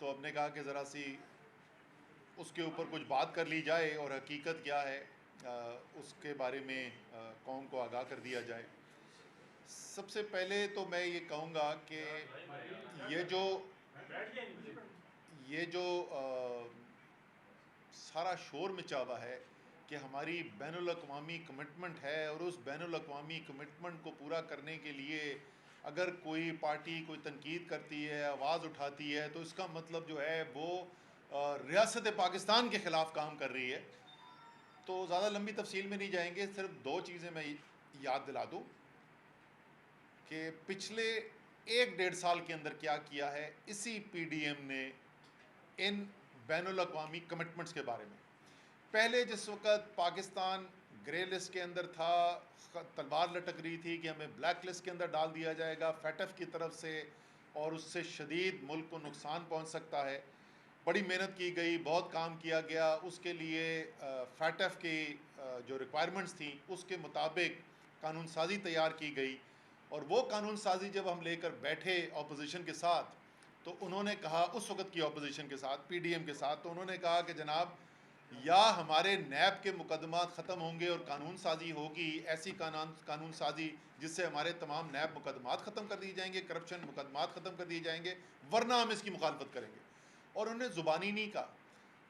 तो हमने कहा कि ज़रा सी उसके ऊपर कुछ बात कर ली जाए और हकीकत क्या है उसके बारे में कौम को आगाह कर दिया जाए। सबसे पहले तो मैं ये कहूँगा कि ये जो ये जो सारा शोर मचा हुआ है कि हमारी बैनुल-अक़वामी कमिटमेंट है और उस बैनुल-अक़वामी कमिटमेंट को पूरा करने के लिए अगर कोई पार्टी कोई तनकीद करती है, आवाज़ उठाती है, तो इसका मतलब जो है वो रियासत पाकिस्तान के ख़िलाफ़ काम कर रही है। तो ज़्यादा लंबी तफसील में नहीं जाएंगे, सिर्फ दो चीज़ें मैं याद दिला दूँ कि पिछले 1-1.5 साल के अंदर क्या किया है इसी PDM ने इन बैनुल-अक़वामी कमिटमेंट्स के बारे में। पहले जिस वक़्त पाकिस्तान ग्रे लिस्ट के अंदर था, तलवार लटक रही थी कि हमें ब्लैक लिस्ट के अंदर डाल दिया जाएगा फैटफ की तरफ से और उससे शदीद मुल्क को नुकसान पहुंच सकता है। बड़ी मेहनत की गई, बहुत काम किया गया, उसके लिए फैटफ की जो रिक्वायरमेंट्स थी उसके मुताबिक कानून साजी तैयार की गई और वो कानून साजी जब हम लेकर बैठे अपोजिशन के साथ, तो उन्होंने कहा, उस वक़्त की अपोजिशन के साथ, PDM के साथ, तो उन्होंने कहा कि जनाब या हमारे नैब के मुकदमात ख़त्म होंगे और कानून साजी होगी, ऐसी कानून साजी जिससे हमारे तमाम नैब मुकदमात ख़त्म कर दिए जाएंगे, करप्शन मुकदमात ख़त्म कर दिए जाएंगे, वरना हम इसकी मुखालफत करेंगे। और उन्होंने ज़ुबानी नहीं कहा,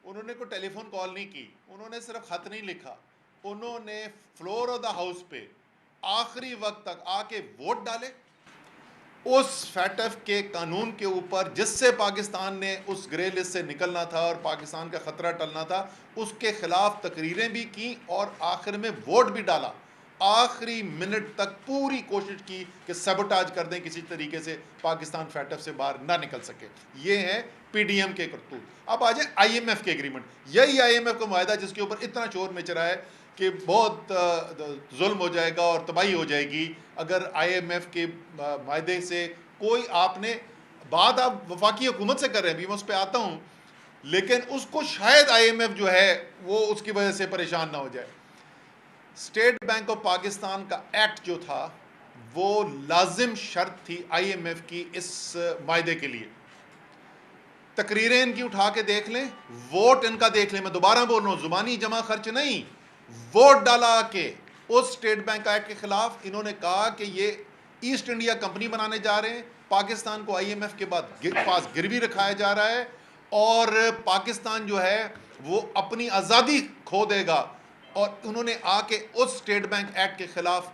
उन्होंने कोई टेलीफोन कॉल नहीं की, उन्होंने सिर्फ ख़त नहीं लिखा, उन्होंने फ्लोर ऑफ द हाउस पे आखिरी वक्त तक आके वोट डाले उस फैटफ के कानून के ऊपर जिससे पाकिस्तान ने उस ग्रे लिस्ट से निकलना था और पाकिस्तान का ख़तरा टलना था। उसके ख़िलाफ़ तकरीरें भी की और आखिर में वोट भी डाला। आखिरी मिनट तक पूरी कोशिश की कि सबोटाज कर दें, किसी तरीके से पाकिस्तान फैटफ से बाहर ना निकल सके। ये है PDM के करतूत। अब आ जाए IMF के एग्रीमेंट। यही IMF का माहदा जिसके ऊपर इतना शोर मच रहा है कि बहुत जुल्म हो जाएगा और तबाही हो जाएगी अगर IMF के माहदे से कोई आपने बात आप वफाकी हुकूमत से कर रहे हैं, भी मैं उस पर आता हूँ, लेकिन उसको शायद IMF जो है वो उसकी वजह से परेशान ना हो जाए। स्टेट बैंक ऑफ पाकिस्तान का एक्ट जो था वो लाजिम शर्त थी IMF की इस मायदे के लिए। तकरीरें इनकी उठा के देख लें, वोट इनका देख लें, मैं दोबारा बोल रहा हूँ, जुबानी जमा खर्च नहीं, वोट डाला के उस स्टेट बैंक एक्ट के खिलाफ। इन्होंने कहा कि ये ईस्ट इंडिया कंपनी बनाने जा रहे हैं, पाकिस्तान को IMF के पास गिरवी रखाया जा रहा है और पाकिस्तान जो है वो अपनी आज़ादी खो देगा। और उन्होंने आके उस स्टेट बैंक एक्ट के खिलाफ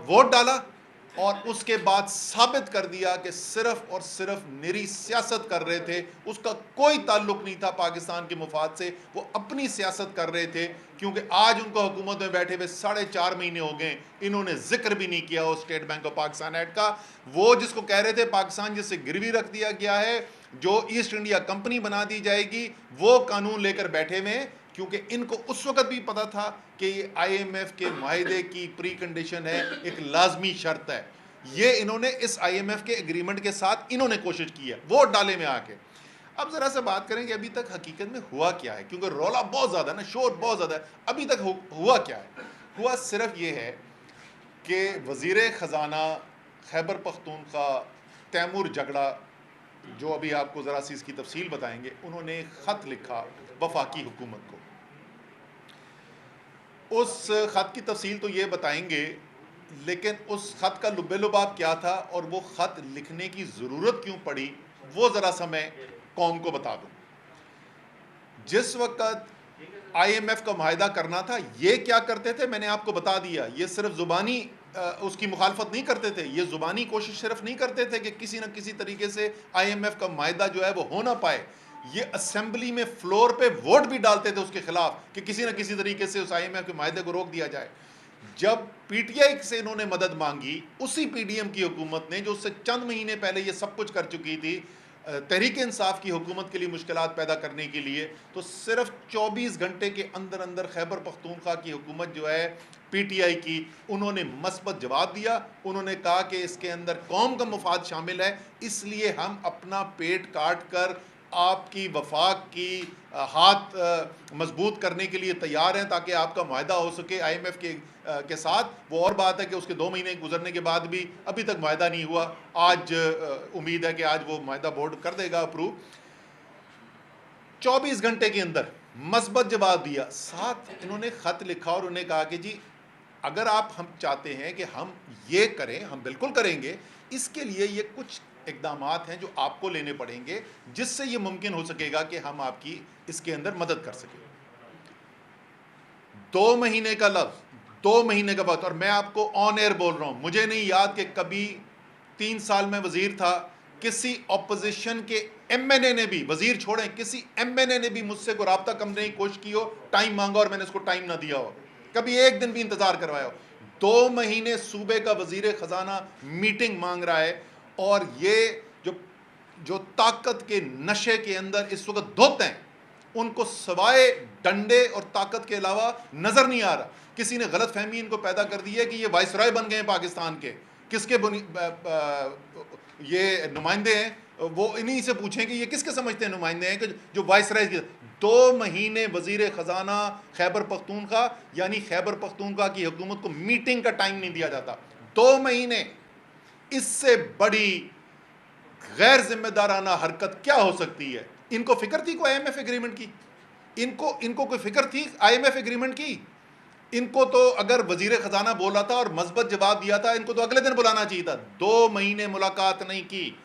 वोट डाला और उसके बाद साबित कर दिया कि सिर्फ और सिर्फ निरी सियासत कर रहे थे, उसका कोई ताल्लुक नहीं था पाकिस्तान के मुफाद से, वो अपनी सियासत कर रहे थे। क्योंकि आज उनको हुकूमत में बैठे हुए 4.5 महीने हो गए, इन्होंने जिक्र भी नहीं किया उस state bank of Pakistan act का। वो जिसको कह रहे थे पाकिस्तान जिससे गिरवी रख दिया गया है, जो ईस्ट इंडिया कंपनी बना दी जाएगी, वो कानून लेकर बैठे हुए हैं। क्योंकि इनको उस वक़्त भी पता था कि ये IMF के माहदे की प्री कंडीशन है, एक लाजमी शर्त है। ये इन्होंने इस IMF के एग्रीमेंट के साथ इन्होंने कोशिश की है वोट डाले में आके। अब ज़रा सा बात करें कि अभी तक हकीकत में हुआ क्या है, क्योंकि रौला बहुत ज़्यादा ना, शोर बहुत ज़्यादा है। अभी तक हुआ क्या है? हुआ सिर्फ ये है कि वज़ीर ख़जाना खैबर पख्तूनख्वा तैमूर जगड़ा, जो अभी आपको ज़रा सी इसकी तफसील बताएंगे, उन्होंने ख़त लिखा वफाकी हुकूमत को। उस ख़त की तफसील तो ये बताएंगे, लेकिन उस ख़त का लुब्बे-लुबाब क्या था और वो ख़त लिखने की ज़रूरत क्यों पड़ी, वो ज़रा सा मैं कौम को बता दूँ। जिस वक़्त IMF का माहदा करना था, ये क्या करते थे मैंने आपको बता दिया। ये सिर्फ ज़ुबानी उसकी मुखालफत नहीं करते थे, ये ज़ुबानी कोशिश सिर्फ नहीं करते थे कि किसी न किसी तरीके से IMF का माहदा जो है वो हो ना पाए। ये असेंबली में फ्लोर पे वोट भी डालते थे उसके खिलाफ कि किसी न किसी तरीके से उस IMF के माहदे को रोक दिया जाए। जब PTI से इन्होंने मदद मांगी, उसी PDM की हुकूमत ने, जो उससे चंद महीने पहले ये सब कुछ कर चुकी थी, तहरीक इंसाफ की हुकूमत के लिए मुश्किलात पैदा करने के लिए, तो सिर्फ 24 घंटे के अंदर अंदर खैबर पख्तूनख्वा की हुकूमत जो है PTI की, उन्होंने मस्बत जवाब दिया। उन्होंने कहा कि इसके अंदर कौम का मुफाद शामिल है, इसलिए हम अपना पेट काट कर आपकी वफाक की हाथ मजबूत करने के लिए तैयार हैं ताकि आपका माहदा हो सके IMF के साथ। वो और बात है कि उसके 2 महीने गुजरने के बाद भी अभी तक माहदा नहीं हुआ। आज उम्मीद है कि आज वो माहदा बोर्ड कर देगा अप्रूव। 24 घंटे के अंदर मस्बत जवाब दिया। साथ इन्होंने ख़त लिखा और उन्हें कहा कि जी अगर आप हम चाहते हैं कि हम ये करें, हम बिल्कुल करेंगे, इसके लिए ये कुछ इकदाम हैं जो आपको लेने पड़ेंगे जिससे ये मुमकिन हो सकेगा कि हम आपकी इसके अंदर मदद कर सकें। 2 महीने का लफ्ज़, 2 महीने का वक्त, और मैं आपको ऑन एयर बोल रहा हूँ, मुझे नहीं याद कि कभी 3 साल में वज़ीर था, किसी अपोजिशन के एमएनए ने भी, वज़ीर छोड़ें, किसी एमएनए ने भी मुझसे कोई रब्ता करने की कोशिश की हो, टाइम मांगा और मैंने उसको टाइम ना दिया हो, कभी एक दिन भी इंतज़ार करवाया हो। 2 महीने सूबे का वज़ीर ख़जाना मीटिंग मांग रहा है, और ये जो ताकत के नशे के अंदर इस वक्त धोते हैं, उनको सवाए डंडे और ताकत के अलावा नजर नहीं आ रहा। किसी ने गलत फहमी इनको पैदा कर दी है कि ये वाइसराय बन गए हैं पाकिस्तान के, किसके ये नुमाइंदे हैं, वो इन्हीं से पूछें कि ये किसके समझते हैं नुमाइंदे हैं कि जो वाइसराय के। 2 महीने वजीर ख़जाना खैबर पख्तूनख्वा यानी खैबर पख्तूनख्वा की हुकूमत को मीटिंग का टाइम नहीं दिया जाता। 2 महीने, इससे बड़ी गैर जिम्मेदाराना हरकत क्या हो सकती है? इनको फिक्र थी कोई IMF एग्रीमेंट की? इनको कोई फिक्र थी IMF एग्रीमेंट की? इनको तो अगर वजीर ख़जाना बोला था और मस्बत जवाब दिया था, इनको तो अगले दिन बुलाना चाहिए था। 2 महीने मुलाकात नहीं की।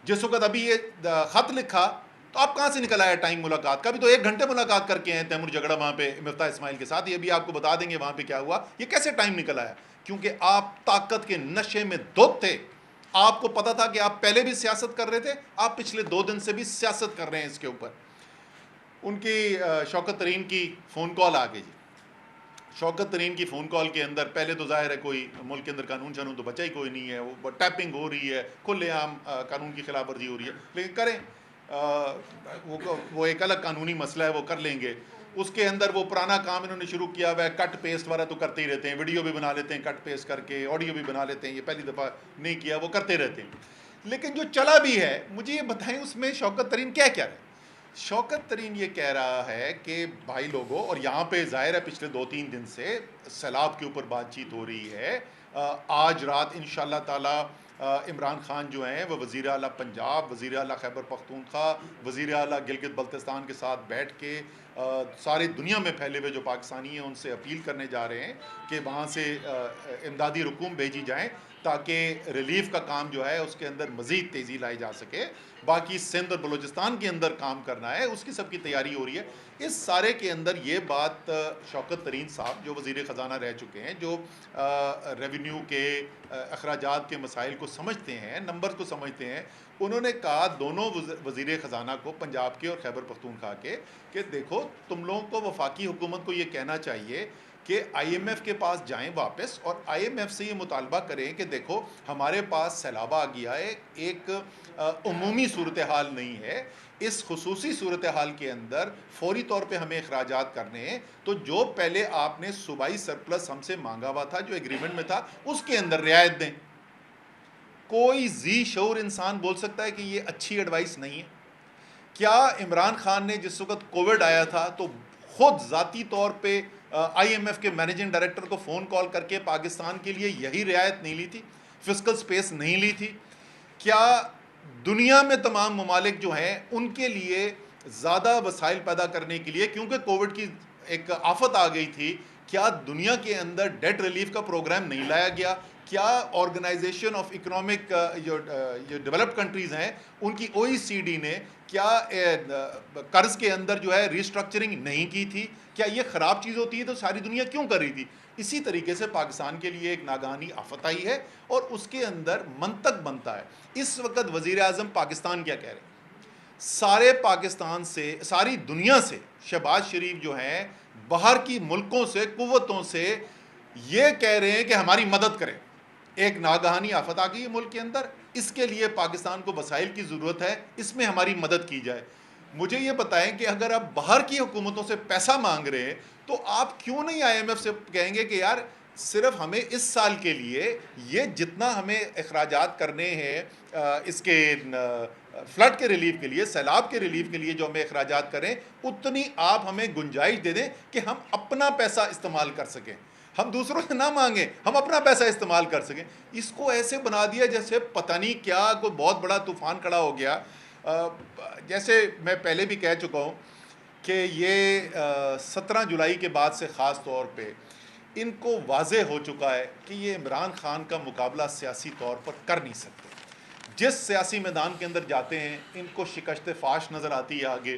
जिस वक्त अभी ये ख़त लिखा तो आप कहाँ से निकल आया टाइम मुलाकात का? अभी तो 1 घंटे मुलाकात करके हैं तैमूर जगड़ा वहाँ पे मिफ्ता इस्माइल के साथ। ये भी आपको बता देंगे वहाँ पे क्या हुआ। ये कैसे टाइम निकल आया? क्योंकि आप ताकत के नशे में धुत थे। आपको पता था कि आप पहले भी सियासत कर रहे थे, आप पिछले 2 दिन से भी सियासत कर रहे हैं इसके ऊपर। उनकी शौकत तरीन की फ़ोन कॉल आ गई जी। शौकत तरीन की फ़ोन कॉल के अंदर पहले तो ज़ाहिर है कोई मुल्क के अंदर कानून शानून तो बचा ही कोई नहीं है, वो टैपिंग हो रही है, खुलेआम कानून की खिलाफ वर्जी हो रही है, लेकिन करें, वो एक अलग कानूनी मसला है, वो कर लेंगे। उसके अंदर वो पुराना काम इन्होंने शुरू किया हुआ है, कट पेस्ट वाला तो करते ही रहते हैं, वीडियो भी बना लेते हैं कट पेस्ट करके, ऑडियो भी बना लेते हैं, ये पहली दफ़ा नहीं किया, वो करते रहते हैं। लेकिन जो चला भी है, मुझे ये बताएं उसमें शौकत तरीन क्या कह रहे हैं? शौकत तरीन ये कह रहा है कि भाई लोगों, और यहाँ पे ज़ाहिर है पिछले 2-3 दिन से सैलाब के ऊपर बातचीत हो रही है। आज रात इंशाअल्लाह ताला इमरान खान जो हैं वो वज़ीर आला पंजाब, वज़ीर आला खैबर पख्तूनख्वा, वज़ीर आला गिलगित बल्तिस्तान के साथ बैठ के सारी दुनिया में फैले हुए जो पाकिस्तानी हैं उनसे अपील करने जा रहे हैं कि वहाँ से इमदादी रकूम भेजी जाएँ ताकि रिलीफ का काम जो है उसके अंदर मज़ीद तेज़ी लाई जा सके। बाकी सिंध और बलूचिस्तान के अंदर काम करना है, उसकी सबकी तैयारी हो रही है। इस सारे के अंदर ये बात शौकत तरीन साहब जो वज़ीर ख़जाना रह चुके हैं, जो रेवेन्यू के अखराजात के मसाइल को समझते हैं, नंबर को समझते हैं, उन्होंने कहा दोनों वज़ीर ख़जाना को, पंजाब के और खैबर पख्तूनख्वा के, कि देखो तुम लोगों को वफाकी हुकूमत को ये कहना चाहिए कि IMF के पास जाएं वापस और IMF से ये मुतालबा करें कि देखो हमारे पास सैलाब आ गया है, एक उमूमी सूरत हाल नहीं है, इस खुसूसी सूरत हाल के अंदर फौरी तौर पे हमें अखराजात करने हैं, तो जो पहले आपने सूबाई सरप्लस हमसे मांगा हुआ था, जो एग्रीमेंट में था, उसके अंदर रियायत दें। कोई जी शऊर इंसान बोल सकता है कि ये अच्छी एडवाइस नहीं है? क्या इमरान खान ने जिस वक्त कोविड आया था तो खुद ज़ाती तौर पे IMF के मैनेजिंग डायरेक्टर को फ़ोन कॉल करके पाकिस्तान के लिए यही रियायत नहीं ली थी, फिस्कल स्पेस नहीं ली थी? क्या दुनिया में तमाम ममालिक जो हैं उनके लिए ज़्यादा वसाइल पैदा करने के लिए, क्योंकि कोविड की एक आफत आ गई थी, क्या दुनिया के अंदर डेट रिलीफ का प्रोग्राम नहीं लाया गया? क्या ऑर्गेनाइजेशन ऑफ इकोनॉमिक जो डेवलप्ड कंट्रीज़ हैं उनकी OECD ने क्या कर्ज के अंदर जो है रिस्ट्रक्चरिंग नहीं की थी? क्या ये ख़राब चीज़ होती है तो सारी दुनिया क्यों कर रही थी? इसी तरीके से पाकिस्तान के लिए एक नागानी आफत आई है और उसके अंदर मंतक बनता है। इस वक्त वज़ीर आज़म पाकिस्तान क्या कह रहे हैं? सारे पाकिस्तान से, सारी दुनिया से शहबाज शरीफ जो हैं बाहर की मुल्कों से, कुव्वतों से ये कह रहे हैं कि हमारी मदद करें। एक नागहानी आफत आ गई है मुल्क के अंदर, इसके लिए पाकिस्तान को वसाइल की ज़रूरत है, इसमें हमारी मदद की जाए। मुझे ये बताएं कि अगर आप बाहर की हुकूमतों से पैसा मांग रहे हैं तो आप क्यों नहीं IMF से कहेंगे कि यार सिर्फ हमें इस साल के लिए ये जितना हमें अखराजात करने हैं इसके फ्लड के रिलीफ के लिए, सैलाब के रिलीफ के लिए जो हमें अखराजात करें, उतनी आप हमें गुंजाइश दे दें कि हम अपना पैसा इस्तेमाल कर सकें, हम दूसरों से ना मांगें, हम अपना पैसा इस्तेमाल कर सकें। इसको ऐसे बना दिया जैसे पता नहीं क्या कोई बहुत बड़ा तूफान खड़ा हो गया। जैसे मैं पहले भी कह चुका हूँ कि ये 17 जुलाई के बाद से ख़ास तौर पे इनको वाज़े हो चुका है कि ये इमरान खान का मुकाबला सियासी तौर पर कर नहीं सकते। जिस सियासी मैदान के अंदर जाते हैं इनको शिकस्त फाश नज़र आती है। आगे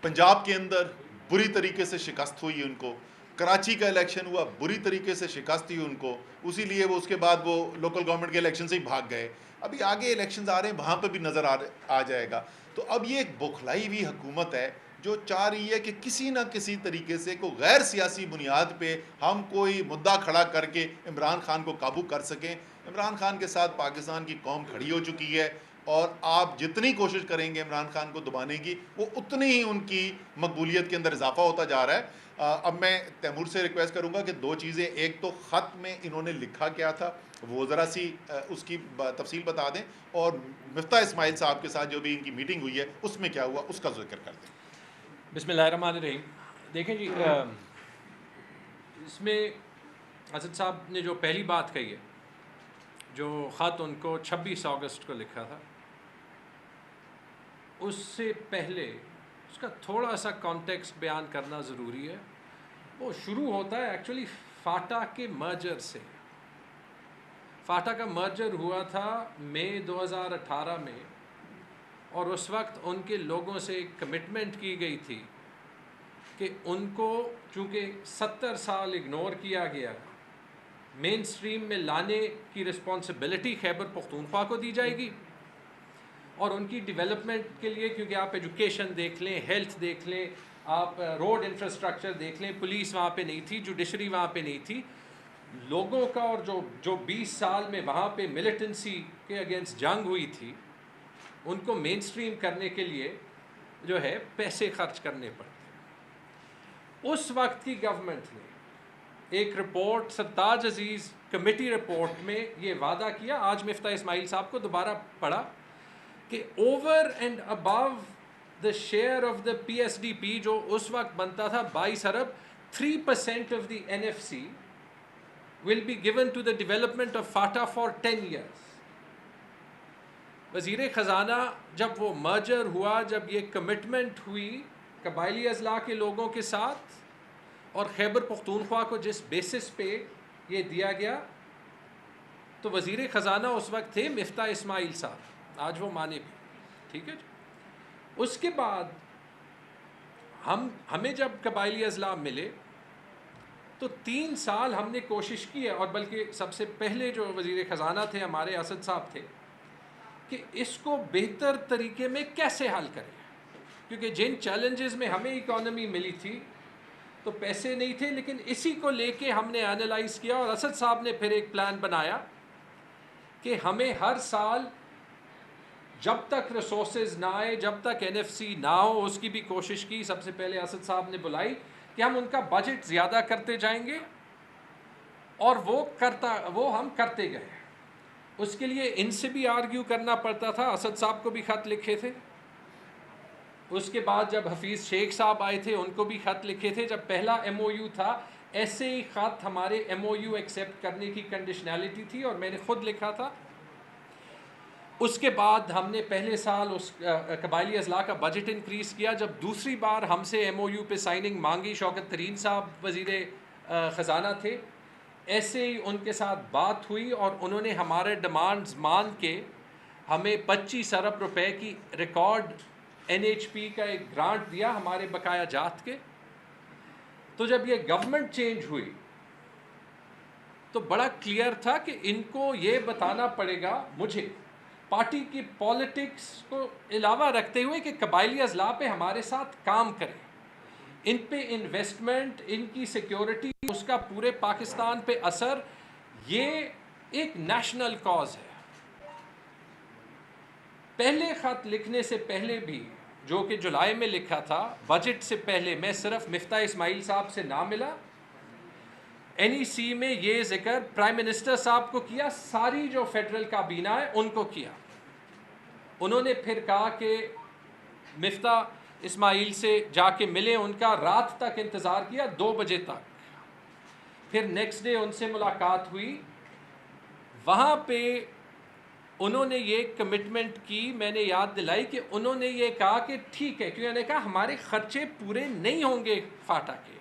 पंजाब के अंदर बुरी तरीके से शिकस्त हुई उनको, कराची का इलेक्शन हुआ बुरी तरीके से शिकस्त हुई उनको, उसी लिए वो उसके बाद वो लोकल गवर्नमेंट के इलेक्शन से ही भाग गए। अभी आगे इलेक्शंस आ रहे हैं, वहाँ पे भी नज़र आ जाएगा। तो अब ये एक बौखलाई हुई हुकूमत है जो चाह रही है कि किसी ना किसी तरीके से कोई गैर सियासी बुनियाद पे हम कोई मुद्दा खड़ा करके इमरान खान को काबू कर सकें। इमरान खान के साथ पाकिस्तान की कौम खड़ी हो चुकी है और आप जितनी कोशिश करेंगे इमरान खान को दबाने की, वो उतनी ही उनकी मकबूलियत के अंदर इजाफा होता जा रहा है। अब मैं तैमूर से रिक्वेस्ट करूंगा कि दो चीज़ें, एक तो ख़त में इन्होंने लिखा क्या था वो ज़रा सी उसकी तफसील बता दें, और मिफ्ता इस्माइल साहब के साथ जो भी इनकी मीटिंग हुई है उसमें क्या हुआ उसका जिक्र कर दें। बिस्मिल्लाहिर्रहमानिर्रहीम। देखें जी, इसमें असद साहब ने जो पहली बात कही है, जो ख़त उनको 26 अगस्त को लिखा था, उससे पहले उसका थोड़ा सा कॉन्टेक्स्ट बयान करना ज़रूरी है। वो शुरू होता है एक्चुअली फाटा के मर्जर से। फाटा का मर्जर हुआ था मई 2018 में, और उस वक्त उनके लोगों से एक कमिटमेंट की गई थी कि उनको चूँकि 70 साल इग्नोर किया गया, मेन स्ट्रीम में लाने की रिस्पॉन्सिबिलिटी खैबर पख्तूनख्वा को दी जाएगी, और उनकी डेवलपमेंट के लिए, क्योंकि आप एजुकेशन देख लें, हेल्थ देख लें, आप रोड इंफ्रास्ट्रक्चर देख लें, पुलिस वहाँ पे नहीं थी, जुडिशरी वहाँ पे नहीं थी, लोगों का, और जो 20 साल में वहाँ पे मिलिटेंसी के अगेंस्ट जंग हुई थी, उनको मेन स्ट्रीम करने के लिए जो है पैसे खर्च करने पड़ते। उस वक्त की गवर्नमेंट ने एक रिपोर्ट, सरताज अजीज़ कमेटी रिपोर्ट में ये वादा किया, आज मिफ्ता इस्माइल साहब को दोबारा पढ़ा, कि over and above the share of the PSDP जो उस वक्त बनता था 22 अरब, 3% of the NFC will be given to the development of FATA for 10 years। वज़ीर ख़जाना जब वो मर्जर हुआ, जब ये कमिटमेंट हुई कबायली अज़ला के लोगों के साथ, और खैबर पख्तूनख्वा को जिस बेसिस पे ये दिया गया, तो वज़ीर ख़जाना उस वक्त थे मिफ्ता इस्माइल साहब, आज वो माने भी, ठीक है। उसके बाद हमें जब कबायली अज़ला मिले तो 3 साल हमने कोशिश की है, और बल्कि सबसे पहले जो वज़ीर ख़जाना थे हमारे असद साहब थे, कि इसको बेहतर तरीके में कैसे हल करें, क्योंकि जिन चैलेंजेस में हमें इकॉनमी मिली थी तो पैसे नहीं थे, लेकिन इसी को लेके हमने एनालाइज किया, और असद साहब ने फिर एक प्लान बनाया कि हमें हर साल जब तक रिसोर्सेज ना आए, जब तक NFC ना हो, उसकी भी कोशिश की। सबसे पहले असद साहब ने बुलाई कि हम उनका बजट ज़्यादा करते जाएंगे, और वो हम करते गए। उसके लिए इनसे भी आर्ग्यू करना पड़ता था, असद साहब को भी ख़त लिखे थे। उसके बाद जब हफीज़ शेख साहब आए थे, उनको भी ख़त लिखे थे। जब पहला MOU था, ऐसे ही ख़त हमारे MOU एक्सेप्ट करने की कंडीशनैलिटी थी, और मैंने ख़ुद लिखा था। उसके बाद हमने पहले साल उस कबायली अज़ला का बजट इंक्रीज़ किया। जब दूसरी बार हमसे MOU पे साइनिंग मांगी, शौकत तरीन साहब वज़ीर ख़जाना थे, ऐसे ही उनके साथ बात हुई, और उन्होंने हमारे डिमांड्स मान के हमें 25 अरब रुपए की रिकॉर्ड NHP का एक ग्रांट दिया हमारे बकाया जात के। तो जब ये गवर्नमेंट चेंज हुई तो बड़ा क्लियर था कि इनको ये बताना पड़ेगा मुझे, पार्टी की पॉलिटिक्स को अलावा रखते हुए, कि कबायली अज़ला पे हमारे साथ काम करें, इन पे इन्वेस्टमेंट, इनकी सिक्योरिटी, उसका पूरे पाकिस्तान पे असर, ये एक नेशनल कॉज है। पहले ख़त लिखने से पहले भी, जो कि जुलाई में लिखा था, बजट से पहले, मैं सिर्फ मिफ्ता इस्माइल साहब से ना मिला, NEC में ये जिक्र प्राइम मिनिस्टर साहब को किया, सारी जो फेडरल काबीना है उनको किया। उन्होंने फिर कहा कि मिफ्ता इस्माइल से जाके मिले, उनका रात तक इंतज़ार किया, 2 बजे तक। फिर नेक्स्ट डे उनसे मुलाकात हुई। वहाँ पे उन्होंने ये कमिटमेंट की, मैंने याद दिलाई कि उन्होंने ये कहा कि ठीक है, क्योंकि उन्होंने कहा हमारे खर्चे पूरे नहीं होंगे फाटा के।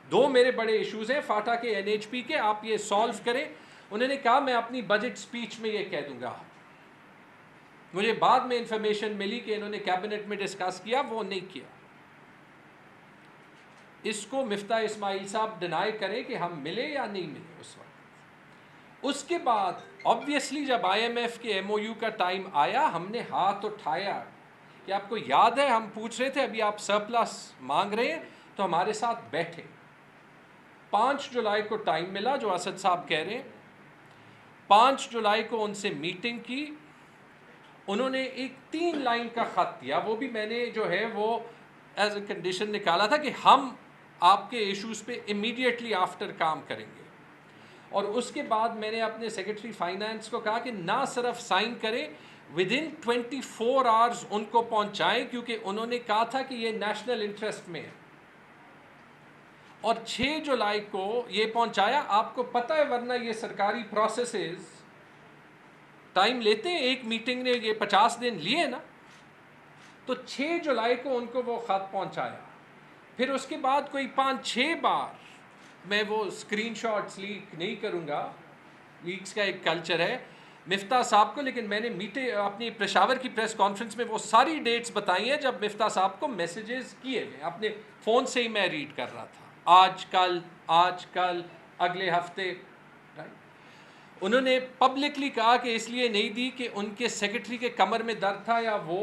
दो मेरे बड़े इश्यूज़ हैं फाटा के, एनएचपी के, आप ये सॉल्व करें। उन्होंने कहा मैं अपनी बजट स्पीच में ये कह दूंगा। मुझे बाद में इंफॉर्मेशन मिली कि इन्होंने कैबिनेट में डिस्कस किया, वो नहीं किया। इसको मिफ्ता इस्माइल साहब डिनाई करें कि हम मिले या नहीं मिले उस वक्त। उसके बाद ऑब्वियसली जब आईएमएफ के एमओयू का टाइम आया, हमने हाथ उठाया कि आपको याद है हम पूछ रहे थे अभी आप सरप्लस मांग रहे हैं, तो हमारे साथ बैठे। 5 जुलाई को टाइम मिला, जो असद साहब कह रहे हैं। 5 जुलाई को उनसे मीटिंग की। उन्होंने एक 3 लाइन का ख़त दिया, वो भी मैंने जो है वो एज ए कंडीशन निकाला था कि हम आपके इश्यूज़ पे इमीडिएटली आफ्टर काम करेंगे। और उसके बाद मैंने अपने सेक्रेटरी फाइनेंस को कहा कि ना सिर्फ साइन करें, विदिन 24 आवर्स उनको पहुंचाएं, क्योंकि उन्होंने कहा था कि ये नेशनल इंटरेस्ट में है। और 6 जुलाई को ये पहुंचाया। आपको पता है, वरना ये सरकारी प्रोसेसेस टाइम लेते हैं। एक मीटिंग ने ये 50 दिन लिए ना, तो 6 जुलाई को उनको वो ख़त पहुंचाया। फिर उसके बाद कोई 5-6 बार, मैं वो स्क्रीनशॉट्स लीक नहीं करूँगा, लीक्स का एक कल्चर है, मिफ्ता साहब को, लेकिन मैंने अपनी पेशावर की प्रेस कॉन्फ्रेंस में वो सारी डेट्स बताई हैं जब मिफ्ता साहब को मैसेजेस किए गए। अपने फ़ोन से ही मैं रीड कर रहा था, आज कल अगले हफ्ते। राइट। उन्होंने पब्लिकली कहा कि इसलिए नहीं दी कि उनके सेक्रेटरी के कमर में दर्द था या वो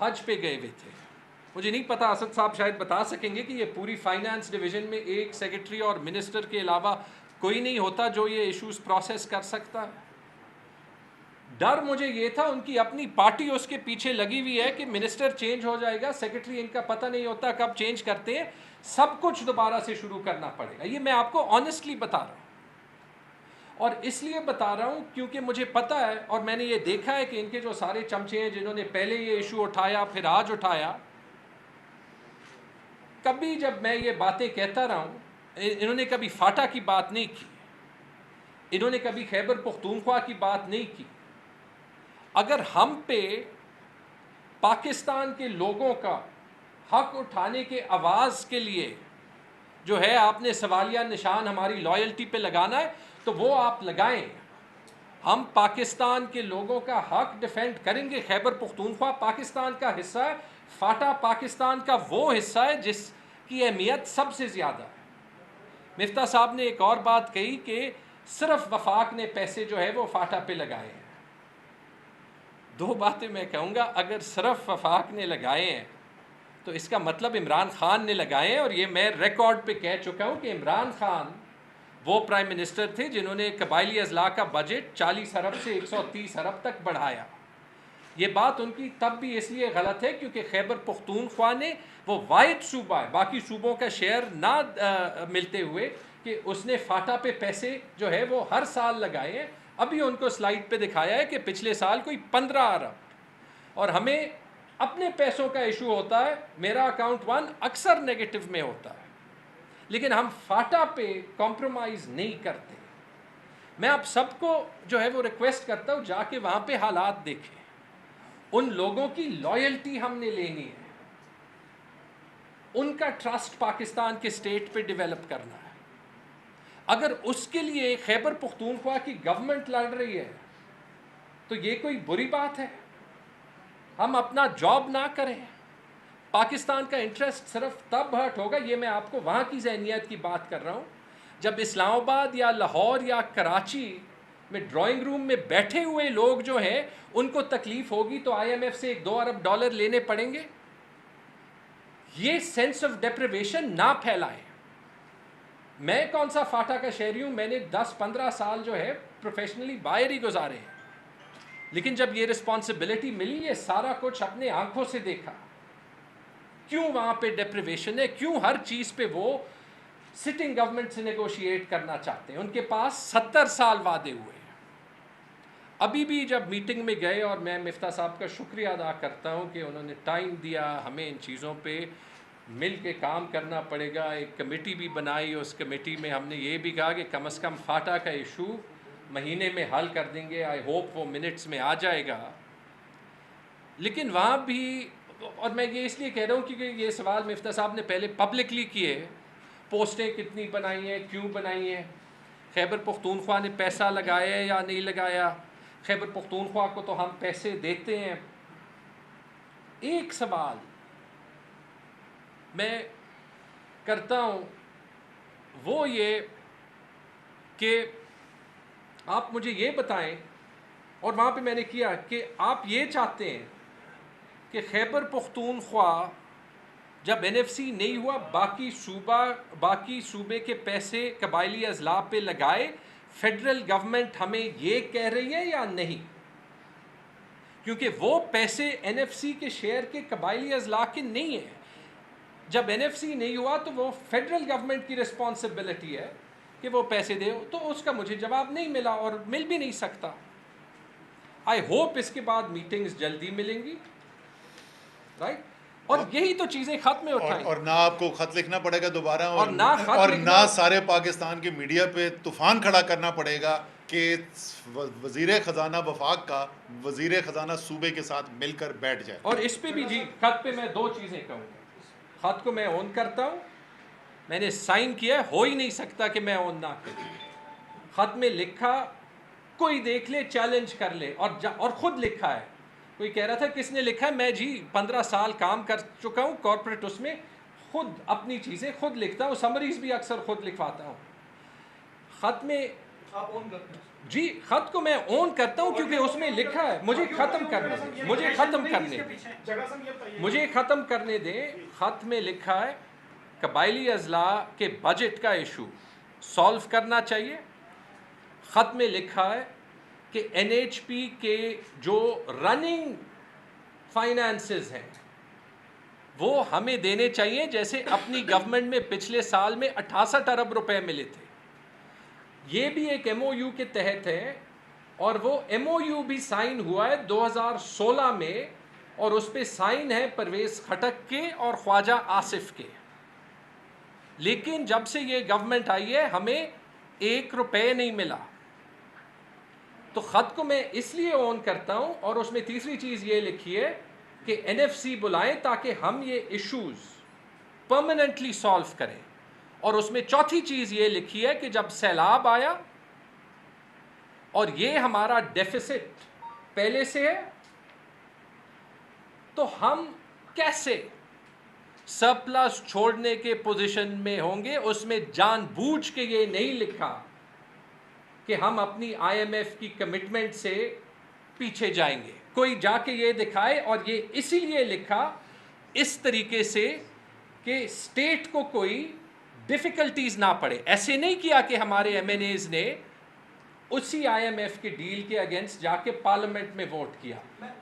हज पे गए हुए थे। मुझे नहीं पता, असद साहब शायद बता सकेंगे कि ये पूरी फाइनेंस डिवीज़न में एक सेक्रेटरी और मिनिस्टर के अलावा कोई नहीं होता जो ये इश्यूज प्रोसेस कर सकता है। डर मुझे ये था, उनकी अपनी पार्टी उसके पीछे लगी हुई है कि मिनिस्टर चेंज हो जाएगा, सेक्रेटरी इनका पता नहीं होता कब चेंज करते हैं, सब कुछ दोबारा से शुरू करना पड़ेगा। ये मैं आपको ऑनेस्टली बता रहा हूँ, और इसलिए बता रहा हूँ क्योंकि मुझे पता है और मैंने ये देखा है कि इनके जो सारे चमचे हैं जिन्होंने पहले ये इशू उठाया फिर आज उठाया, कभी जब मैं ये बातें कहता रहा हूँ, इन्होंने कभी फाटा की बात नहीं की, इन्होंने कभी खैबर पख्तूनख्वा की बात नहीं की। अगर हम पे पाकिस्तान के लोगों का हक उठाने के आवाज़ के लिए जो है आपने सवालिया निशान हमारी लॉयल्टी पे लगाना है तो वो आप लगाएं। हम पाकिस्तान के लोगों का हक डिफेंड करेंगे। खैबर पख्तूनख्वा पाकिस्तान का हिस्सा है, फाटा पाकिस्तान का वो हिस्सा है जिसकी अहमियत सबसे ज़्यादा है। मिफ्ता साहब ने एक और बात कही कि सिर्फ वफाक ने पैसे जो है वो फाटा पे लगाए हैं। दो बातें मैं कहूँगा, अगर सिर्फ वफाक ने लगाए हैं तो इसका मतलब इमरान खान ने लगाए हैं, और ये मैं रिकॉर्ड पे कह चुका हूँ कि इमरान खान वो प्राइम मिनिस्टर थे जिन्होंने कबायली अजला का बजट 40 अरब से 130 अरब तक बढ़ाया। ये बात उनकी तब भी इसलिए गलत है क्योंकि खैबर पख्तूनख्वा ने वो वाहिद सूबा है, बाकी सूबों का शेयर ना मिलते हुए, कि उसने फाटा पे पैसे जो है वो हर साल लगाए हैं। अभी उनको स्लाइड पे दिखाया है कि पिछले साल कोई 15 अरब, और हमें अपने पैसों का इशू होता है। मेरा अकाउंट 1 अक्सर नेगेटिव में होता है, लेकिन हम फाटा पे कॉम्प्रोमाइज़ नहीं करते। मैं आप सबको जो है वो रिक्वेस्ट करता हूँ, जाके वहाँ पे हालात देखें। उन लोगों की लॉयल्टी हमने लेनी है, उनका ट्रस्ट पाकिस्तान के स्टेट पे डेवलप करना है। अगर उसके लिए खैबर पख्तूनख्वा की गवर्नमेंट लड़ रही है तो ये कोई बुरी बात है? हम अपना जॉब ना करें, पाकिस्तान का इंटरेस्ट सिर्फ तब हर्ट होगा। ये मैं आपको वहाँ की ज़हनियत की बात कर रहा हूँ, जब इस्लामाबाद या लाहौर या कराची में ड्राइंग रूम में बैठे हुए लोग जो हैं उनको तकलीफ़ होगी तो IMF से $1-2 अरब लेने पड़ेंगे। ये सेंस ऑफ डेप्रिवेशन ना फैलाएं। मैं कौन सा फाटा का शहरी हूँ, मैंने 10-15 साल जो है प्रोफेशनली बाहर ही गुजारे हैं, लेकिन जब ये रिस्पॉन्सिबिलिटी मिली, ये सारा कुछ अपने आंखों से देखा। क्यों वहाँ पे डेप्रिवेशन है, क्यों हर चीज़ पे वो सिटिंग गवर्नमेंट से नेगोशिएट करना चाहते हैं। उनके पास 70 साल वादे हुए हैं। अभी भी जब मीटिंग में गए, और मैं मिफ्ता साहब का शुक्रिया अदा करता हूँ कि उन्होंने टाइम दिया, हमें इन चीज़ों पे मिल के काम करना पड़ेगा। एक कमेटी भी बनाई, उस कमेटी में हमने ये भी कहा कि कम से कम फाटा का इशू महीने में हल कर देंगे, आई होप वो मिनट्स में आ जाएगा। लेकिन वहाँ भी, और मैं ये इसलिए कह रहा हूँ क्योंकि ये सवाल मिफ्ता साहब ने पहले पब्लिकली किए, पोस्टें कितनी बनाई हैं, क्यों बनाई हैं, खैबर पख्तूनख्वा ने पैसा लगाया या नहीं लगाया, खैबर पख्तूनख्वा को तो हम पैसे देते हैं। एक सवाल मैं करता हूँ वो ये कि आप मुझे ये बताएं, और वहाँ पे मैंने किया कि आप ये चाहते हैं कि खैबर पख्तूनख्वा जब NFC नहीं हुआ बाकी सूबे के पैसे कबायली अजला पे लगाए, फेडरल गवर्नमेंट हमें ये कह रही है या नहीं? क्योंकि वो पैसे NFC के शेयर के कबायली अजला के नहीं है। जब NFC नहीं हुआ तो वो फेडरल गवर्नमेंट की रिस्पॉन्सिबिलिटी है कि वो पैसे दे, तो उसका मुझे जवाब नहीं मिला और मिल भी नहीं सकता। आई होप इसके बाद मीटिंग्स जल्दी मिलेंगी, राइट? और यही तो चीज़ें खत में उठाएं, और ना आपको खत लिखना पड़ेगा दोबारा, और ना सारे पाकिस्तान के मीडिया पे तूफान खड़ा करना पड़ेगा कि वजीर ख़जाना वफाक का वजीर ख़जाना सूबे के साथ मिलकर बैठ जाए। और इस पे भी जी खत पे मैं दो चीज़ें कहूँगा। खत को मैं ऑन करता हूँ, मैंने साइन किया है, हो ही नहीं सकता कि मैं ऑन ना करूँ। खत में लिखा, कोई देख ले, चैलेंज कर ले, और ख़ुद लिखा है। कोई कह रहा था किसने लिखा है, मैं जी 15 साल काम कर चुका हूँ कॉर्पोरेट, उसमें खुद अपनी चीज़ें खुद लिखता हूँ, समरीज भी अक्सर खुद लिखवाता हूँ। खत में आप ऑन करते हैं जी, खत को मैं ऑन करता हूँ क्योंकि उसमें लिखा है। मुझे ख़त्म करने दें, मुझे ख़त्म करने दें। खत में लिखा है कबायली अजला के बजट का इशू सॉल्व करना चाहिए। खत में लिखा है कि NHP के जो रनिंग फाइनेंसेस हैं वो हमें देने चाहिए, जैसे अपनी गवर्नमेंट में पिछले साल में 68 अरब रुपए मिले थे। ये भी एक MOU के तहत है, और वो MOU भी साइन हुआ है 2016 में, और उस पे साइन है परवेज़ खटक के और ख्वाजा आसिफ के। लेकिन जब से ये गवर्नमेंट आई है हमें 1 रुपये नहीं मिला। तो ख़त को मैं इसलिए ऑन करता हूँ, और उसमें तीसरी चीज़ ये लिखी है कि NFC बुलाएं ताकि हम ये इश्यूज़ परमानेंटली सॉल्व करें। और उसमें चौथी चीज़ ये लिखी है कि जब सैलाब आया और ये हमारा डेफिसिट पहले से है, तो हम कैसे सरप्लस छोड़ने के पोजीशन में होंगे। उसमें जानबूझ के ये नहीं लिखा कि हम अपनी IMF की कमिटमेंट से पीछे जाएंगे। कोई जाके ये दिखाए, और ये इसीलिए लिखा इस तरीके से कि स्टेट को कोई डिफ़िकल्टीज़ ना पड़े। ऐसे नहीं किया कि हमारे MNAs ने उसी IMF के डील के अगेंस्ट जाके पार्लियामेंट में वोट किया।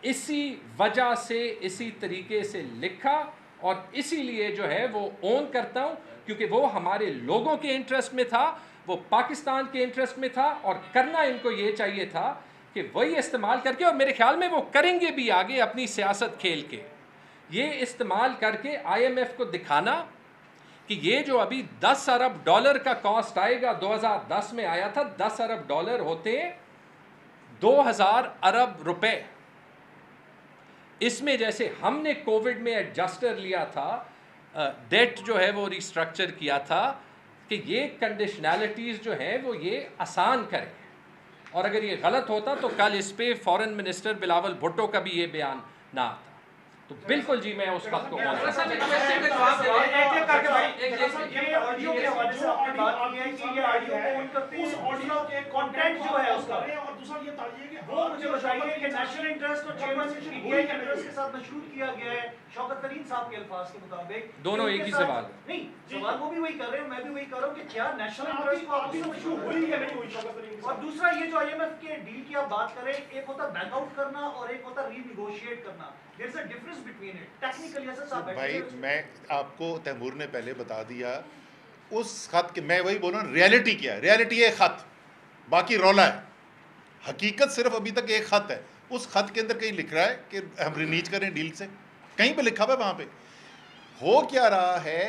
इसी वजह से इसी तरीके से लिखा, और इसीलिए जो है वो ऑन करता हूँ क्योंकि वो हमारे लोगों के इंटरेस्ट में था, वो पाकिस्तान के इंटरेस्ट में था, और करना इनको ये चाहिए था कि वही इस्तेमाल करके, और मेरे ख्याल में वो करेंगे भी आगे अपनी सियासत खेल के, ये इस्तेमाल करके IMF को दिखाना कि ये जो अभी 10 अरब डॉलर का कॉस्ट आएगा, 2010 में आया था, 10 अरब डॉलर होते 2000 अरब रुपए। इसमें जैसे हमने कोविड में एडजस्टर लिया था, डेट जो है वो रिस्ट्रक्चर किया था, कि ये कंडीशनैलिटीज़ जो हैं वो ये आसान करें। और अगर ये गलत होता तो कल इस पे फॉरेन मिनिस्टर बिलावल भुट्टो का भी ये बयान ना आता। तो बिल्कुल जी, मैं उस बात को दोनों एक ही सवाल नहीं, सवाल वो भी वही कर रहे हैं, मैं भी वही कर रहा हूँ कि क्या नेशनल इंटरेस्ट को आपकी मशहूर हुई है नहीं हुई। और दूसरा ये जो IMF के डील की आप बात करें, एक होता बैक आउट करना और एक होता रीनिगोशिएट करना। There is a difference between it. Technically ऐसा साहब भाई, मैं आपको तैमूर ने पहले बता दिया उस खत के, मैं वही बोल रहा हूँ, रियलिटी क्या है। रियलिटी है खत, बाकी रौला है। हकीकत सिर्फ अभी तक एक खत है। उस खत के अंदर कहीं लिख रहा है कि हम रिनीज करें डील से, कहीं पे लिखा हुआ है। वहाँ पे हो क्या रहा है,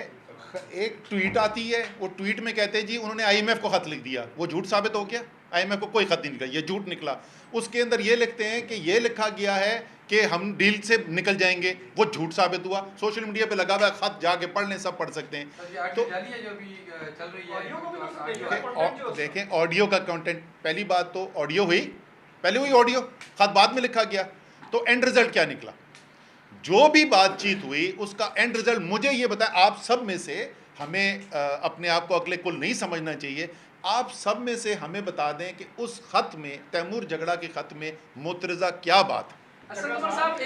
एक ट्वीट आती है, वो ट्वीट में कहते हैं जी उन्होंने आईएमएफ को खत लिख दिया, वो झूठ साबित हो गया। आईएमएफ को कोई खत नहीं निकला, ये झूठ निकला। उसके अंदर ये लिखते हैं कि ये लिखा गया है कि हम डील से निकल जाएंगे, वो झूठ साबित हुआ। सोशल मीडिया पे लगा हुआ है, खत जाके पढ़ लें, सब पढ़ सकते हैं। तो देखें ऑडियो का कंटेंट, पहली बात तो ऑडियो हुई, पहले हुई ऑडियो, खत बाद में लिखा गया। तो एंड रिजल्ट क्या निकला? जो भी बातचीत हुई उसका एंड रिजल्ट मुझे ये बताया। आप सब में से हमें अपने आप को अगले कुल नहीं समझना चाहिए। आप सब में से हमें बता दें कि उस खत में, तैमूर झगड़ा के खत में मुतरज़ा क्या बात है?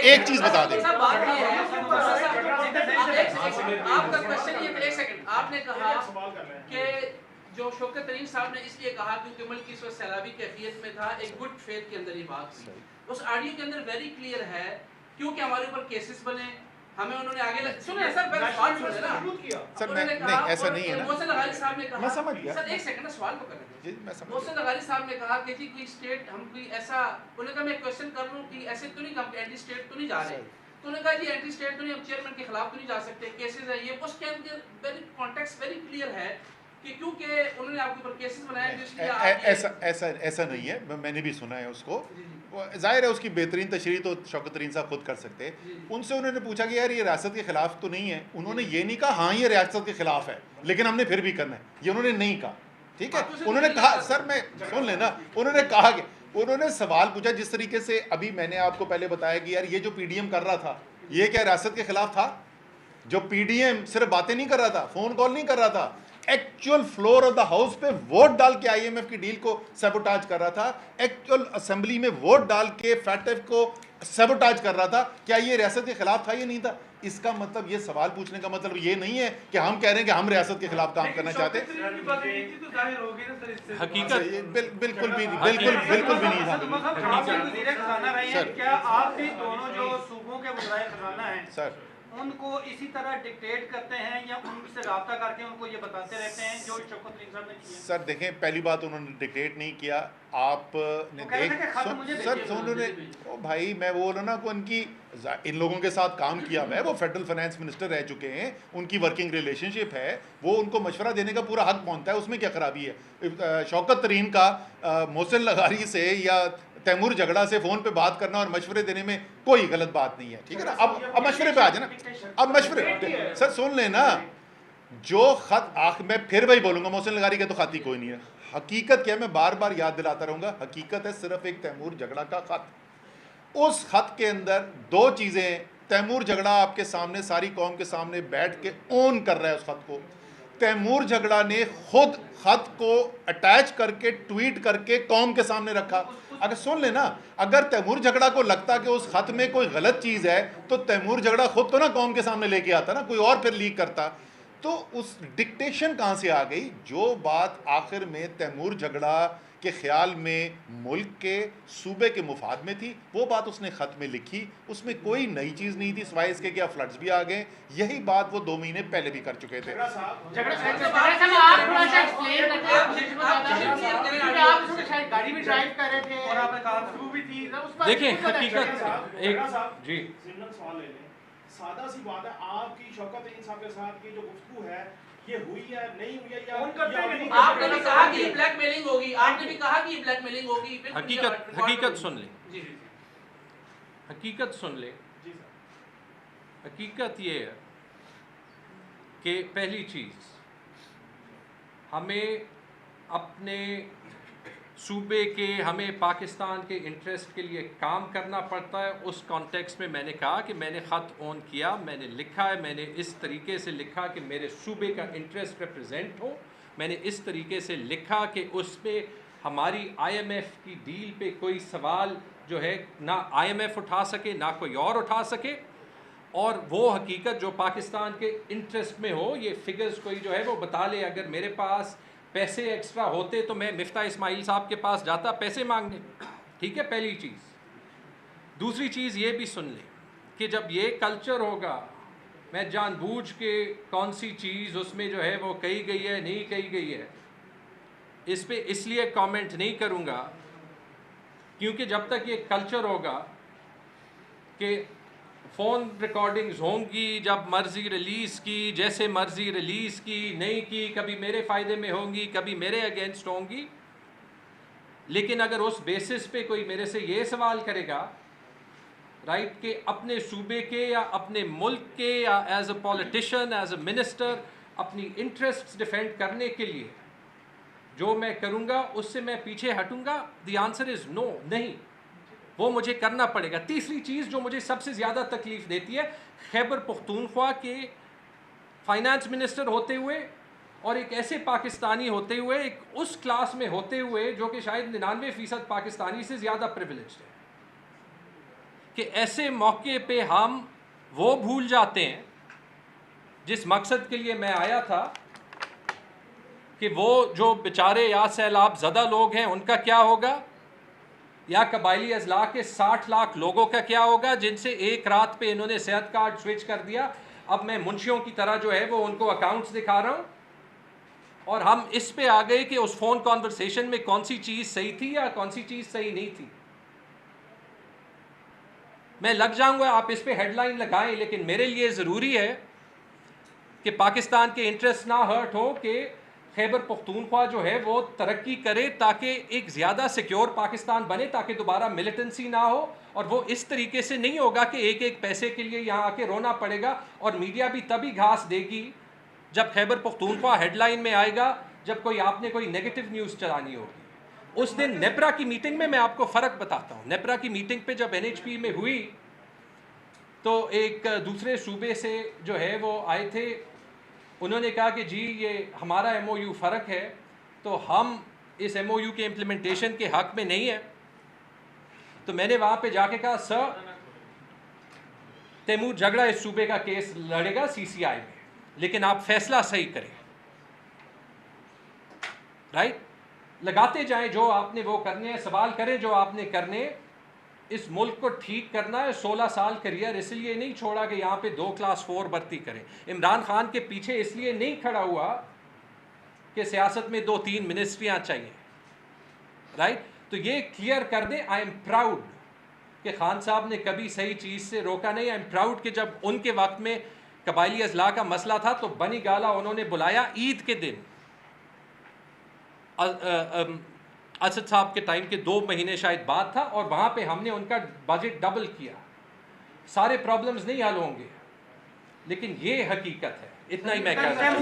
एक चीज बता दें। आपका क्वेश्चन ये, एक सेकंड, आपने कहा कि जो शौकत तरीन साहब ने इसलिए कहा क्योंकि मुल्क इस वक्त सैलाबी कैफियत में था, एक गुड फेथ के अंदर ये बात हुई। उस ऑडियो के अंदर वेरी क्लियर है क्योंकि हमारे ऊपर केसेस बने, हमें उन्होंने आगे सुने सर, पहले सवाल सुने ना सर। नहीं, ऐसा नहीं है ना। मोहसिन लगारी साहब ने कहा, मैं समझ गया सर एक सेकंड सवाल को करने जी, मैं समझ मोहसिन लगारी साहब ने कहा कि जी कोई स्टेट, हम कोई ऐसा, उन्होंने कहा मैं क्वेश्चन कर लूं कि ऐसे तो नहीं, हम एंटी स्टेट तो नहीं जा रहे। तो उन्होंने कहा जी एंटी स्टेट तो नहीं, हम चेयरमैन के खिलाफ तो नहीं जा सकते, केसेस है ये। उसके अंदर वेरी कॉन्टेक्स्ट वेरी क्लियर है कि क्योंकि उन्होंने आपके ऊपर केसेस बनाए, जिसलिए ऐसा नहीं है। मैंने भी सुना है उसको। जाहिर है उसकी बेहतरीन तशरीह तो शौकत तरीन साहब खुद कर सकते हैं। उनसे उन्होंने पूछा कि यार ये रियासत के खिलाफ तो नहीं है? उन्होंने ये नहीं कहा हाँ ये रियासत के खिलाफ है लेकिन हमने फिर भी करना है, ये उन्होंने नहीं कहा। ठीक है, उन्होंने कहा, सर मैं सुन लेना, उन्होंने कहा कि उन्होंने सवाल पूछा जिस तरीके से अभी मैंने आपको पहले बताया कि यार ये जो पीडीएम कर रहा था ये क्या रियासत के खिलाफ था? जो पीडीएम सिर्फ बातें नहीं कर रहा था, फोन कॉल नहीं कर रहा था, actual floor of the house पे वोट डाल के आईएमएफ की डील को सैबोटाज कर रहा था, एक्चुअल असेंबली में वोट डाल के फैटेफ को सैबोटाज कर रहा था। क्या ये रियासत के खिलाफ था? ये नहीं था। इसका मतलब, ये सवाल पूछने का मतलब ये नहीं है कि हम कह रहे हैं कि हम रियासत के खिलाफ काम करना चाहते हैं। हकीकत बिल्कुल भी नहीं था सर। क्या आप भी दोनों जो सूबों के वज़ीर ख़ज़ाना हैं सर, उनको इसी तरह डिक्टेट करते हैं या उनसे रब्ता करके उनको ये बताते रहते हैं जो शौकत तरीन साहब ने किया? सर देखें, पहली बात उन्होंने डिक्टेट नहीं किया। आपने उन्होंने, ओ भाई मैं बोल रहा ना, को उनकी इन लोगों के साथ काम किया हुआ है, वो फेडरल फाइनेंस मिनिस्टर रह चुके हैं, उनकी वर्किंग रिलेशनशिप है, वो उनको मशवरा देने का पूरा हक पहुंचता है, उसमें क्या खराबी है? शौकत तरीन का मोहसिन लगारी से या तैमूर झगड़ा से फ़ोन पे बात करना और मशवरे देने में कोई गलत बात नहीं है। ठीक है ना? अब मशवरे पे आ जाए ना, अब मशवरे सर सुन लेना। जो खत मैं फिर वही बोलूँगा, मोहसिन लगारी का तो खत ही कोई नहीं है। हकीकत क्या है, मैं बार बार याद दिलाता रहूँगा, हकीकत है सिर्फ एक तैमूर झगड़ा का खत। उस खत के अंदर दो चीज़ें, तैमूर झगड़ा आपके सामने, सारी कौम के सामने बैठ के ओन कर रहा है उस खत को। तैमूर झगड़ा ने खुद खत को अटैच करके ट्वीट करके कौम के सामने रखा। अगर सुन लेना, अगर तैमूर झगड़ा को लगता कि उस खत में कोई गलत चीज़ है तो तैमूर झगड़ा खुद तो ना कौम के सामने लेके आता ना, कोई और फिर लीक करता। तो उस डिक्टेशन कहाँ से आ गई? जो बात आखिर में तैमूर झगड़ा के ख्याल में मुल्क के सूबे के मुफाद में थी, वो बात उसने ख़त में लिखी। उसमें कोई नई चीज़ नहीं थी सिवाय इसके क्या फ्लड्स भी आ गए। यही बात वो 2 महीने पहले भी कर चुके थे। देखिए हकीकत एक जी सादा सी बात है, आपकी शौकत तरीन साहब के साथ की जो गुफ्तगू है ये हुई है नहीं हुई है या आपने भी कहा कि ब्लैकमेलिंग होगी, आपने भी कहा कि ब्लैकमेलिंग होगी। हकीकत सुन ले, हकीकत सुन ले। हकीकत ये है कि पहली चीज़, हमें अपने सूबे के, हमें पाकिस्तान के इंटरेस्ट के लिए काम करना पड़ता है। उस कॉन्टेक्स्ट में मैंने कहा कि मैंने ख़त ऑन किया, मैंने लिखा है, मैंने इस तरीके से लिखा कि मेरे सूबे का इंटरेस्ट रिप्रेजेंट हो। मैंने इस तरीके से लिखा कि उस पर हमारी IMF की डील पे कोई सवाल जो है ना IMF उठा सके ना कोई और उठा सके, और वो हकीकत जो पाकिस्तान के इंटरेस्ट में हो। ये फिगर्स कोई जो है वो बता ले, अगर मेरे पास पैसे एक्स्ट्रा होते तो मैं मिफ्ता इस्माइल साहब के पास जाता पैसे मांगने। ठीक है, पहली चीज़। दूसरी चीज़ ये भी सुन लें कि जब ये कल्चर होगा, मैं जानबूझ के कौन सी चीज़ उसमें जो है वो कही गई है नहीं कही गई है इस पे इसलिए कमेंट नहीं करूँगा, क्योंकि जब तक ये कल्चर होगा कि फ़ोन रिकॉर्डिंग्स होंगी, जब मर्ज़ी रिलीज़ की, जैसे मर्ज़ी रिलीज़ की, नहीं की, कभी मेरे फ़ायदे में होंगी, कभी मेरे अगेंस्ट होंगी। लेकिन अगर उस बेसिस पे कोई मेरे से ये सवाल करेगा राइट कि अपने सूबे के या अपने मुल्क के या as a politician, as a minister अपनी इंटरेस्ट्स डिफेंड करने के लिए जो मैं करूँगा उससे मैं पीछे हटूँगा, द आंसर इज़ नो, नहीं, वो मुझे करना पड़ेगा। तीसरी चीज़ जो मुझे सबसे ज़्यादा तकलीफ़ देती है, खैबर पख्तूनख्वा के फाइनेंस मिनिस्टर होते हुए और एक ऐसे पाकिस्तानी होते हुए, एक उस क्लास में होते हुए जो कि शायद 99% पाकिस्तानी से ज़्यादा प्रिविलेज्ड है, कि ऐसे मौके पे हम वो भूल जाते हैं जिस मकसद के लिए मैं आया था, कि वो जो बेचारे या सैलाब ज़दा लोग हैं उनका क्या होगा, या कबायली अजला के 60 लाख लोगों का क्या होगा जिनसे एक रात पे इन्होंने सेहत कार्ड स्विच कर दिया। अब मैं मुंशियों की तरह जो है वो उनको अकाउंट्स दिखा रहा हूँ, और हम इस पे आ गए कि उस फ़ोन कॉन्वर्सेशन में कौन सी चीज़ सही थी या कौन सी चीज़ सही नहीं थी। मैं लग जाऊंगा, आप इस पे हेडलाइन लगाएं, लेकिन मेरे लिए ज़रूरी है कि पाकिस्तान के इंटरेस्ट ना हर्ट हो, कि खैबर पख्तूनख्वा जो है वो तरक्की करे ताकि एक ज़्यादा सिक्योर पाकिस्तान बने, ताकि दोबारा मिलिटेंसी ना हो। और वो इस तरीके से नहीं होगा कि एक एक पैसे के लिए यहाँ आके रोना पड़ेगा, और मीडिया भी तभी घास देगी जब खैबर पख्तूनख्वा हेडलाइन में आएगा, जब कोई आपने कोई नेगेटिव न्यूज़ चलानी होगी। उस दिन नेपरा की मीटिंग में मैं आपको फ़र्क बताता हूँ। नेपरा की मीटिंग पे जब NHP में हुई तो एक दूसरे सूबे से जो है वो आए थे, उन्होंने कहा कि जी ये हमारा MOU फ़र्क है, तो हम इस MOU के इम्प्लीमेंटेशन के हक़ में नहीं है। तो मैंने वहाँ पे जाके कहा, सर तैमूर झगड़ा इस सूबे का केस लड़ेगा CCI में, लेकिन आप फैसला सही करें, राइट? लगाते जाएं जो आपने वो करने हैं, सवाल करें जो आपने करने। इस मुल्क को ठीक करना है। 16 साल करियर इसलिए नहीं छोड़ा कि यहाँ पे 2 क्लास 4 भर्ती करें। इमरान खान के पीछे इसलिए नहीं खड़ा हुआ कि सियासत में 2-3 मिनिस्ट्रियाँ चाहिए, राइट? तो ये क्लियर कर दें। आई एम प्राउड कि खान साहब ने कभी सही चीज़ से रोका नहीं। आई एम प्राउड कि जब उनके वक्त में कबायली अजला का मसला था तो बनी गाला उन्होंने बुलाया ईद के दिन, असद साहब के टाइम के 2 महीने शायद बाद था, और वहाँ पे हमने उनका बजट डबल किया। सारे प्रॉब्लम्स नहीं हल होंगे, लेकिन ये हकीकत है। इतना ही मैं कह रहा हूँ।